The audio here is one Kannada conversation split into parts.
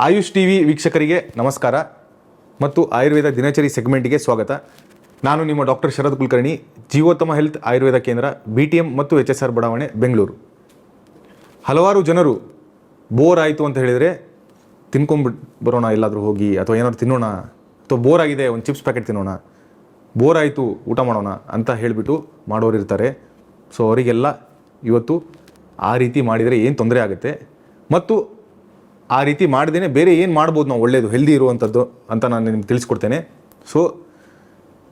ಆಯುಷ್ ಟಿವಿ ವೀಕ್ಷಕರಿಗೆ ನಮಸ್ಕಾರ ಮತ್ತು ಆಯುರ್ವೇದ ದಿನಚರಿ ಸೆಗ್ಮೆಂಟ್ಗೆ ಸ್ವಾಗತ. ನಾನು ನಿಮ್ಮ ಡಾಕ್ಟರ್ ಶರದ್ ಕುಲಕರ್ಣಿ, ಜೀವೋತ್ತಮ ಹೆಲ್ತ್ ಆಯುರ್ವೇದ ಕೇಂದ್ರ, BTM ಮತ್ತು HSR ಬಡಾವಣೆ, ಬೆಂಗಳೂರು. ಹಲವಾರು ಜನರು ಬೋರ್ ಆಯಿತು ಅಂತ ಹೇಳಿದರೆ ಬರೋಣ ಎಲ್ಲಾದರೂ ಹೋಗಿ, ಅಥವಾ ಏನಾದ್ರು ತಿನ್ನೋಣ, ಅಥವಾ ಬೋರ್ ಆಗಿದೆ ಒಂದು ಚಿಪ್ಸ್ ಪ್ಯಾಕೆಟ್ ತಿನ್ನೋಣ, ಬೋರ್ ಆಯಿತು ಊಟ ಮಾಡೋಣ ಅಂತ ಹೇಳಿಬಿಟ್ಟು ಮಾಡೋರು ಇರ್ತಾರೆ. ಸೊ ಅವರಿಗೆಲ್ಲ ಇವತ್ತು ಆ ರೀತಿ ಮಾಡಿದರೆ ಏನು ತೊಂದರೆ ಆಗುತ್ತೆ ಮತ್ತು ಆ ರೀತಿ ಮಾಡಿದೇನೆ ಬೇರೆ ಏನು ಮಾಡ್ಬೋದು ನಾವು ಒಳ್ಳೆಯದು ಹೆಲ್ದಿ ಇರುವಂಥದ್ದು ಅಂತ ನಾನು ನಿಮ್ಗೆ ತಿಳಿಸ್ಕೊಡ್ತೇನೆ. ಸೊ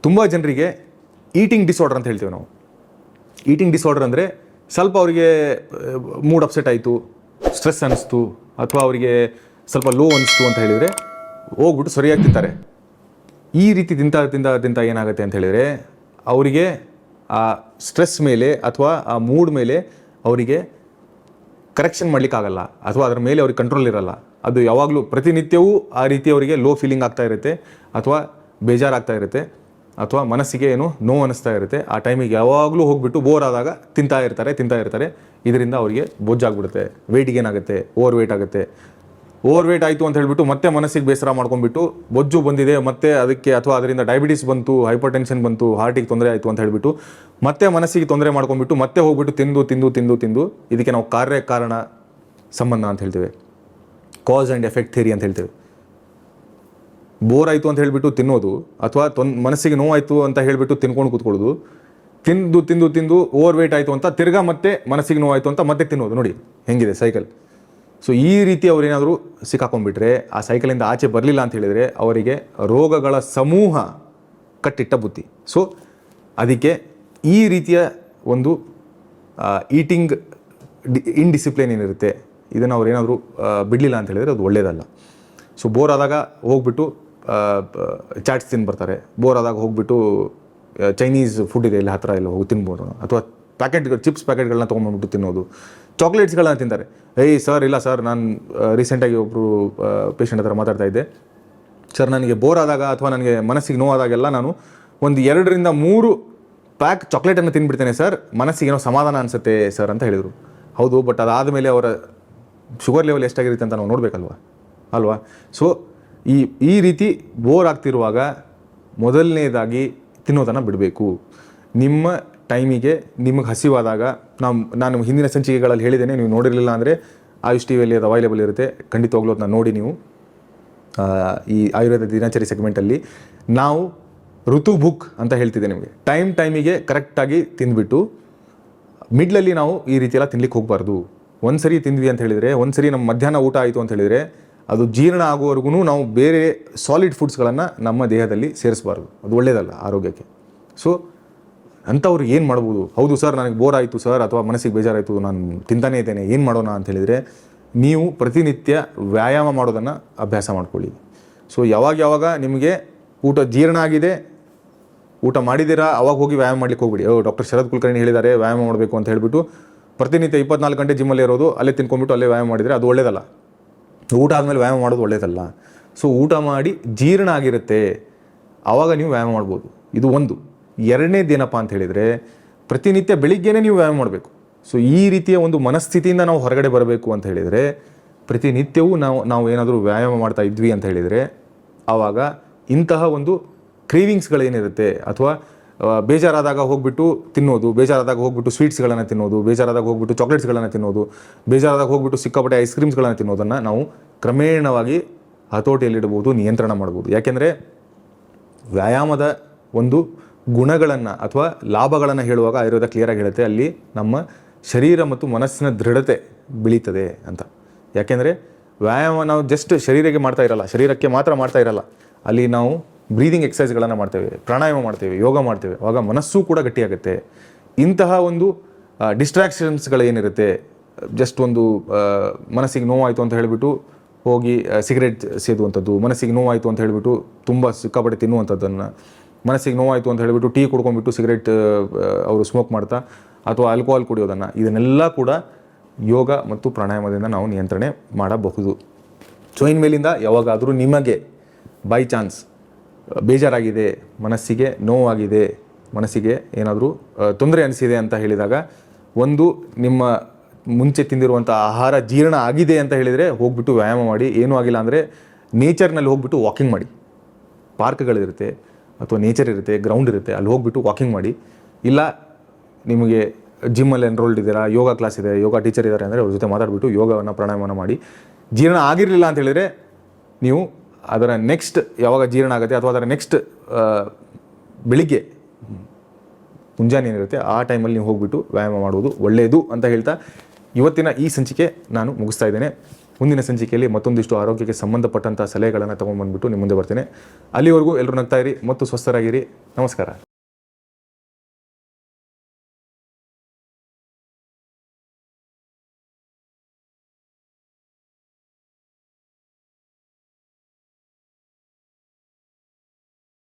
ತುಂಬ ಜನರಿಗೆ ಈಟಿಂಗ್ ಡಿಸಾರ್ಡರ್ ಅಂತ ಹೇಳ್ತೀವಿ ನಾವು. ಈಟಿಂಗ್ ಡಿಸಾರ್ಡರ್ ಅಂದರೆ ಸ್ವಲ್ಪ ಅವರಿಗೆ ಮೂಡ್ ಅಪ್ಸೆಟ್ ಆಯಿತು, ಸ್ಟ್ರೆಸ್ ಅನ್ನಿಸ್ತು, ಅಥವಾ ಅವರಿಗೆ ಸ್ವಲ್ಪ ಲೋ ಅನ್ನಿಸ್ತು ಅಂತ ಹೇಳಿದರೆ ಹೋಗ್ಬಿಟ್ಟು ಸರಿಯಾಗಿ ತಿಂತಾರೆ. ಈ ರೀತಿ ತಿಂತ ಏನಾಗುತ್ತೆ ಅಂತ ಹೇಳಿದರೆ ಅವರಿಗೆ ಆ ಸ್ಟ್ರೆಸ್ ಮೇಲೆ ಅಥವಾ ಆ ಮೂಡ್ ಮೇಲೆ ಅವರಿಗೆ ಕರೆಕ್ಷನ್ ಮಾಡಲಿಕ್ಕಾಗಲ್ಲ, ಅಥವಾ ಅದರ ಮೇಲೆ ಅವ್ರಿಗೆ ಕಂಟ್ರೋಲ್ ಇರಲ್ಲ. ಅದು ಯಾವಾಗಲೂ ಪ್ರತಿನಿತ್ಯವೂ ಆ ರೀತಿ ಅವರಿಗೆ ಲೋ ಫೀಲಿಂಗ್ ಆಗ್ತಾ ಇರುತ್ತೆ, ಅಥವಾ ಬೇಜಾರಾಗ್ತಾ ಇರುತ್ತೆ, ಅಥವಾ ಮನಸ್ಸಿಗೆ ಏನು ನೋವು ಅನ್ನಿಸ್ತಾ ಇರುತ್ತೆ. ಆ ಟೈಮಿಗೆ ಯಾವಾಗಲೂ ಹೋಗ್ಬಿಟ್ಟು ಬೋರ್ ಆದಾಗ ತಿಂತಾ ಇರ್ತಾರೆ. ಇದರಿಂದ ಅವರಿಗೆ ಬೊಜ್ಜಾಗ್ಬಿಡುತ್ತೆ, ವೆಯ್ಟಿಗೆ ಏನಾಗುತ್ತೆ, ಓವರ್ ವೇಟ್ ಆಯಿತು ಅಂತ ಹೇಳಿಬಿಟ್ಟು ಮತ್ತೆ ಮನಸ್ಸಿಗೆ ಬೇಸರ ಮಾಡ್ಕೊಂಡ್ಬಿಟ್ಟು ಬೊಜ್ಜು ಬಂದಿದೆ ಮತ್ತೆ ಅದಕ್ಕೆ, ಅಥವಾ ಅದರಿಂದ ಡಯಾಬಿಟಿಸ್ ಬಂತು, ಹೈಪರ್ ಟೆನ್ಷನ್ ಬಂತು, ಹಾರ್ಟಿಗೆ ತೊಂದರೆ ಆಯಿತು ಅಂತ ಹೇಳಿಬಿಟ್ಟು ಮತ್ತೆ ಮನಸ್ಸಿಗೆ ತೊಂದರೆ ಮಾಡ್ಕೊಂಡ್ಬಿಟ್ಟು ಮತ್ತೆ ಹೋಗ್ಬಿಟ್ಟು ತಿಂದು ಇದಕ್ಕೆ ನಾವು ಕಾರ್ಯಕಾರಣ ಸಂಬಂಧ ಅಂತ ಹೇಳ್ತೇವೆ, ಕಾಸ್ ಆ್ಯಂಡ್ ಎಫೆಕ್ಟ್ ಥಿಯರಿ ಅಂತ ಹೇಳ್ತೇವೆ. ಬೋರ್ ಆಯಿತು ಅಂತ ಹೇಳಿಬಿಟ್ಟು ತಿನ್ನೋದು, ಅಥವಾ ಮನಸ್ಸಿಗೆ ನೋವಾಯಿತು ಅಂತ ಹೇಳಿಬಿಟ್ಟು ತಿನ್ಕೊಂಡು ಕೂತ್ಕೊಳ್ಳೋದು, ತಿಂದು ಓವರ್ ವೇಟ್ ಆಯಿತು ಅಂತ ತಿರ್ಗಾ ಮತ್ತೆ ಮನಸ್ಸಿಗೆ ನೋವಾಯಿತು ಅಂತ ಮತ್ತೆ ತಿನ್ನೋದು. ನೋಡಿ ಹೆಂಗಿದೆ ಸೈಕಲ್. ಸೊ ಈ ರೀತಿ ಅವರೇನಾದರೂ ಸಿಕ್ಕಾಕೊಂಡ್ಬಿಟ್ರೆ, ಆ ಸೈಕಲಿಂದ ಆಚೆ ಬರಲಿಲ್ಲ ಅಂತ ಹೇಳಿದರೆ ಅವರಿಗೆ ರೋಗಗಳ ಸಮೂಹ ಕಟ್ಟಿಟ್ಟ ಬುತ್ತಿ. ಸೊ ಅದಕ್ಕೆ ಈ ರೀತಿಯ ಒಂದು ಈಟಿಂಗ್ ಇನ್ಡಿಸಿಪ್ಲಿನ್ ಏನಿರುತ್ತೆ, ಇದನ್ನು ಅವ್ರೇನಾದರೂ ಬಿಡಲಿಲ್ಲ ಅಂತ ಹೇಳಿದರೆ ಅದು ಒಳ್ಳೆಯದಲ್ಲ. ಸೊ ಬೋರ್ ಆದಾಗ ಹೋಗ್ಬಿಟ್ಟು ಚಾಟ್ಸ್ ತಿಂದು ಬರ್ತಾರೆ, ಬೋರ್ ಆದಾಗ ಹೋಗ್ಬಿಟ್ಟು ಚೈನೀಸ್ ಫುಡ್ ಇದೆ ಇಲ್ಲಿ ಹತ್ತಿರ ಎಲ್ಲ ಹೋಗಿ ತಿನ್ಬೋದು, ಅಥವಾ ಚಿಪ್ಸ್ ಪ್ಯಾಕೆಟ್ಗಳನ್ನ ತೊಗೊಂಡ್ಬಂದ್ಬಿಟ್ಟು ತಿನ್ನೋದು, ಚಾಕ್ಲೇಟ್ಸ್ಗಳನ್ನ ತಿಂತಾರೆ. ಸರ್ ಇಲ್ಲ ಸರ್, ನಾನು ರೀಸೆಂಟಾಗಿ ಒಬ್ಬರು ಪೇಷಂಟ್ ಹತ್ರ ಮಾತಾಡ್ತಾ ಇದ್ದೆ. ಸರ್ ನನಗೆ ಬೋರ್ ಆದಾಗ ಅಥವಾ ನನಗೆ ಮನಸ್ಸಿಗೆ ನೋವಾದಾಗೆಲ್ಲ ನಾನು ಒಂದು 2 ರಿಂದ 3 ಪ್ಯಾಕ್ ಚಾಕ್ಲೇಟನ್ನು ತಿಂದುಬಿಡ್ತೇನೆ ಸರ್, ಮನಸ್ಸಿಗೆ ಏನೋ ಸಮಾಧಾನ ಅನಿಸುತ್ತೆ ಸರ್ ಅಂತ ಹೇಳಿದರು. ಹೌದು, ಬಟ್ ಅದಾದಮೇಲೆ ಅವರ ಶುಗರ್ ಲೆವೆಲ್ ಎಷ್ಟಾಗಿರುತ್ತೆ ಅಂತ ನಾವು ನೋಡಬೇಕಲ್ವಾ. ಸೊ ಈ ರೀತಿ ಬೋರ್ ಆಗ್ತಿರುವಾಗ ಮೊದಲನೇದಾಗಿ ತಿನ್ನೋದನ್ನು ಬಿಡಬೇಕು. ನಿಮ್ಮ ಟೈಮಿಗೆ ನಿಮಗೆ ಹಸಿವಾದಾಗ, ನಾನು ಹಿಂದಿನ ಸಂಚಿಕೆಗಳಲ್ಲಿ ಹೇಳಿದ್ದೇನೆ, ನೀವು ನೋಡಿರಲಿಲ್ಲ ಅಂದರೆ ಆಯುಷ್ ಟಿವಿಯಲ್ಲಿ ಅದು ಅವೈಲೇಬಲ್ ಇರುತ್ತೆ, ಖಂಡಿತವಾಗ್ಲೂ ಅದನ್ನ ನೋಡಿ. ನೀವು ಈ ಆಯುರ್ವೇದ ದಿನಚರಿ ಸೆಗ್ಮೆಂಟಲ್ಲಿ ನಾವು ಋತು ಬುಕ್ ಅಂತ ಹೇಳ್ತಿದ್ದೆ ನಿಮಗೆ. ಟೈಮಿಗೆ ಕರೆಕ್ಟಾಗಿ ತಿಂದುಬಿಟ್ಟು ಮಿಡ್ಲಲ್ಲಿ ನಾವು ಈ ರೀತಿ ಎಲ್ಲ ತಿನ್ಲಿಕ್ಕೆ ಹೋಗಬಾರ್ದು. ಒಂದು ಸರಿ ತಿಂದ್ವಿ ಅಂತ ಹೇಳಿದರೆ, ಒಂದು ಸರಿ ನಮ್ಮ ಮಧ್ಯಾಹ್ನ ಊಟ ಆಯಿತು ಅಂತ ಹೇಳಿದರೆ ಅದು ಜೀರ್ಣ ಆಗುವವರೆಗೂ ನಾವು ಬೇರೆ ಸಾಲಿಡ್ ಫುಡ್ಸ್ಗಳನ್ನು ನಮ್ಮ ದೇಹದಲ್ಲಿ ಸೇರಿಸಬಾರ್ದು, ಅದು ಒಳ್ಳೆಯದಲ್ಲ ಆರೋಗ್ಯಕ್ಕೆ. ಸೊ ಅಂಥವ್ರು ಏನು ಮಾಡ್ಬೋದು? ಹೌದು ಸರ್, ನನಗೆ ಬೋರ್ ಆಯಿತು ಸರ್, ಅಥವಾ ಮನಸ್ಸಿಗೆ ಬೇಜಾರಾಯಿತು, ನಾನು ತಿಂತಾನೇ ಇದ್ದೇನೆ, ಏನು ಮಾಡೋಣ ಅಂತ ಹೇಳಿದರೆ, ನೀವು ಪ್ರತಿನಿತ್ಯ ವ್ಯಾಯಾಮ ಮಾಡೋದನ್ನು ಅಭ್ಯಾಸ ಮಾಡ್ಕೊಳ್ಳಿ. ಸೊ ಯಾವಾಗ ನಿಮಗೆ ಊಟ ಜೀರ್ಣ ಆಗಿದೆ, ಊಟ ಮಾಡಿದ್ದೀರಾ, ಅವಾಗ ಹೋಗಿ ವ್ಯಾಯಾಮ ಮಾಡ್ಲಿಕ್ಕೆ ಹೋಗ್ಬಿಡಿ. ಡಾಕ್ಟರ್ ಶರದ್ ಕುಲಕರ್ಣಿ ಹೇಳಿದ್ದಾರೆ ವ್ಯಾಯಾಮ ಮಾಡಬೇಕು ಅಂತ ಹೇಳಿಬಿಟ್ಟು ಪ್ರತಿನಿತ್ಯ 24 ಗಂಟೆ ಜಿಮ್ಮಲ್ಲಿ ಇರೋದು, ಅಲ್ಲೇ ತಿನ್ಕೊಂಡ್ಬಿಟ್ಟು ಅಲ್ಲೇ ವ್ಯಾಯಾಮ ಮಾಡಿದರೆ ಅದು ಒಳ್ಳೆಯದಲ್ಲ. ಊಟ ಆದಮೇಲೆ ವ್ಯಾಯಾಮ ಮಾಡೋದು ಒಳ್ಳೆಯದಲ್ಲ. ಸೊ ಊಟ ಮಾಡಿ ಜೀರ್ಣ ಆಗಿರುತ್ತೆ, ಆವಾಗ ನೀವು ವ್ಯಾಯಾಮ ಮಾಡ್ಬೋದು. ಇದು ಒಂದು. ಎರಡನೇದೇನಪ್ಪ ಅಂತ ಹೇಳಿದರೆ, ಪ್ರತಿನಿತ್ಯ ಬೆಳಿಗ್ಗೆನೇ ನೀವು ವ್ಯಾಯಾಮ ಮಾಡಬೇಕು. ಸೊ ಈ ರೀತಿಯ ಒಂದು ಮನಸ್ಥಿತಿಯಿಂದ ನಾವು ಹೊರಗಡೆ ಬರಬೇಕು ಅಂತ ಹೇಳಿದರೆ, ಪ್ರತಿನಿತ್ಯವೂ ನಾವು ಏನಾದರೂ ವ್ಯಾಯಾಮ ಮಾಡ್ತಾ ಇದ್ವಿ ಅಂತ ಹೇಳಿದರೆ, ಆವಾಗ ಇಂತಹ ಒಂದು ಕ್ರೇವಿಂಗ್ಸ್ಗಳೇನಿರುತ್ತೆ, ಅಥವಾ ಬೇಜಾರಾದಾಗ ಹೋಗ್ಬಿಟ್ಟು ತಿನ್ನೋದು, ಬೇಜಾರಾದಾಗ ಹೋಗ್ಬಿಟ್ಟು ಸ್ವೀಟ್ಸ್ಗಳನ್ನು ತಿನ್ನೋದು, ಬೇಜಾರಾದಾಗ ಹೋಗ್ಬಿಟ್ಟು ಚಾಕ್ಲೇಟ್ಸ್ಗಳನ್ನು ತಿನ್ನೋದು, ಬೇಜಾರಾದಾಗ ಹೋಗ್ಬಿಟ್ಟು ಸಿಕ್ಕಾಪಟ್ಟೆ ಐಸ್ ಕ್ರೀಮ್ಸ್ಗಳನ್ನು ತಿನ್ನೋದನ್ನು ನಾವು ಕ್ರಮೇಣವಾಗಿ ಹತೋಟಿಯಲ್ಲಿಡ್ಬೋದು, ನಿಯಂತ್ರಣ ಮಾಡ್ಬೋದು. ಯಾಕೆಂದರೆ ವ್ಯಾಯಾಮದ ಒಂದು ಗುಣಗಳನ್ನು ಅಥವಾ ಲಾಭಗಳನ್ನು ಹೇಳುವಾಗ ಆಯುರ್ವೇದ ಕ್ಲಿಯರಾಗಿ ಹೇಳುತ್ತೆ, ಅಲ್ಲಿ ನಮ್ಮ ಶರೀರ ಮತ್ತು ಮನಸ್ಸಿನ ದೃಢತೆ ಬೆಳೀತದೆ ಅಂತ. ಯಾಕೆಂದರೆ ವ್ಯಾಯಾಮ ನಾವು ಜಸ್ಟ್ ಶರೀರಕ್ಕೆ ಮಾತ್ರ ಮಾಡ್ತಾ ಇರಲ್ಲ, ಅಲ್ಲಿ ನಾವು ಬ್ರೀದಿಂಗ್ ಎಕ್ಸಸೈಸ್ಗಳನ್ನು ಮಾಡ್ತೇವೆ, ಪ್ರಾಣಾಯಾಮ ಮಾಡ್ತೇವೆ, ಯೋಗ ಮಾಡ್ತೇವೆ, ಆವಾಗ ಮನಸ್ಸು ಕೂಡ ಗಟ್ಟಿಯಾಗುತ್ತೆ. ಇಂತಹ ಒಂದು ಡಿಸ್ಟ್ರಾಕ್ಷನ್ಸ್ಗಳೇನಿರುತ್ತೆ, ಜಸ್ಟ್ ಒಂದು ಮನಸ್ಸಿಗೆ ನೋವಾಯಿತು ಅಂತ ಹೇಳಿಬಿಟ್ಟು ಹೋಗಿ ಸಿಗರೇಟ್ ಸೇದುವಂಥದ್ದು, ಮನಸ್ಸಿಗೆ ನೋವಾಯಿತು ಅಂತ ಹೇಳಿಬಿಟ್ಟು ತುಂಬ ಸಿಕ್ಕಾಪಟ್ಟೆ ತಿನ್ನುವಂಥದ್ದನ್ನು, ಮನಸ್ಸಿಗೆ ನೋವಾಯಿತು ಅಂತ ಹೇಳಿಬಿಟ್ಟು ಟೀ ಕುಡ್ಕೊಂಡ್ಬಿಟ್ಟು ಸಿಗರೇಟ್ ಅವರು ಸ್ಮೋಕ್ ಮಾಡ್ತಾ, ಅಥವಾ ಆಲ್ಕೋಹಾಲ್ ಕುಡಿಯೋದನ್ನು, ಇದನ್ನೆಲ್ಲ ಕೂಡ ಯೋಗ ಮತ್ತು ಪ್ರಾಣಾಯಾಮದಿಂದ ನಾವು ನಿಯಂತ್ರಣೆ ಮಾಡಬಹುದು. ಸೊ ಇನ್ಮೇಲಿಂದ ಯಾವಾಗಾದರೂ ನಿಮಗೆ ಬೈ ಚಾನ್ಸ್ ಬೇಜಾರಾಗಿದೆ, ಮನಸ್ಸಿಗೆ ನೋವಾಗಿದೆ, ಮನಸ್ಸಿಗೆ ಏನಾದರೂ ತೊಂದರೆ ಅನಿಸಿದೆ ಅಂತ ಹೇಳಿದಾಗ, ಒಂದು ನಿಮ್ಮ ಮುಂಚೆ ತಿಂದಿರುವಂಥ ಆಹಾರ ಜೀರ್ಣ ಆಗಿದೆ ಅಂತ ಹೇಳಿದರೆ ಹೋಗ್ಬಿಟ್ಟು ವ್ಯಾಯಾಮ ಮಾಡಿ. ಏನೂ ಆಗಿಲ್ಲ ಅಂದರೆ ನೇಚರ್ನಲ್ಲಿ ಹೋಗ್ಬಿಟ್ಟು ವಾಕಿಂಗ್ ಮಾಡಿ. ಪಾರ್ಕ್ಗಳಿರುತ್ತೆ ಅಥವಾ ನೇಚರ್ ಇರುತ್ತೆ, ಗ್ರೌಂಡ್ ಇರುತ್ತೆ, ಅಲ್ಲಿ ಹೋಗ್ಬಿಟ್ಟು ವಾಕಿಂಗ್ ಮಾಡಿ. ಇಲ್ಲ ನಿಮಗೆ ಜಿಮ್ಮಲ್ಲಿ ಎನ್ರೋಲ್ಡ್ ಇದ್ದೀರಾ, ಯೋಗ ಕ್ಲಾಸ್ ಇದೆ, ಯೋಗ ಟೀಚರ್ ಇದ್ದಾರೆ ಅಂದರೆ ಅವ್ರ ಜೊತೆ ಮಾತಾಡಿಬಿಟ್ಟು ಯೋಗವನ್ನು ಪ್ರಾಣಾಯಾಮನ ಮಾಡಿ. ಜೀರ್ಣ ಆಗಿರಲಿಲ್ಲ ಅಂತ ಹೇಳಿದರೆ ನೀವು ಅದರ ನೆಕ್ಸ್ಟ್ ಯಾವಾಗ ಜೀರ್ಣ ಆಗುತ್ತೆ ಅಥವಾ ಅದರ ನೆಕ್ಸ್ಟ್ ಬೆಳಿಗ್ಗೆ ಮುಂಜಾನೆ ಏನಿರುತ್ತೆ ಆ ಟೈಮಲ್ಲಿ ನೀವು ಹೋಗ್ಬಿಟ್ಟು ವ್ಯಾಯಾಮ ಮಾಡುವುದು ಒಳ್ಳೆಯದು ಅಂತ ಹೇಳ್ತಾ ಇವತ್ತಿನ ಈ ಸಂಚಿಕೆ ನಾನು ಮುಗಿಸ್ತಾ ಇದ್ದೇನೆ. ಮುಂದಿನ ಸಂಚಿಕೆಯಲ್ಲಿ ಮತ್ತೊಂದಿಷ್ಟು ಆರೋಗ್ಯಕ್ಕೆ ಸಂಬಂಧಪಟ್ಟಂಥ ಸಲಹೆಗಳನ್ನು ತೊಗೊಂಡ್ಬಂದ್ಬಿಟ್ಟು ನಿಮ್ಮ ಮುಂದೆ ಬರ್ತೇನೆ. ಅಲ್ಲಿವರೆಗೂ ಎಲ್ಲರೂ ನಗ್ತಾ ಇರಿ ಮತ್ತು ಸ್ವಸ್ಥರಾಗಿರಿ. ನಮಸ್ಕಾರ.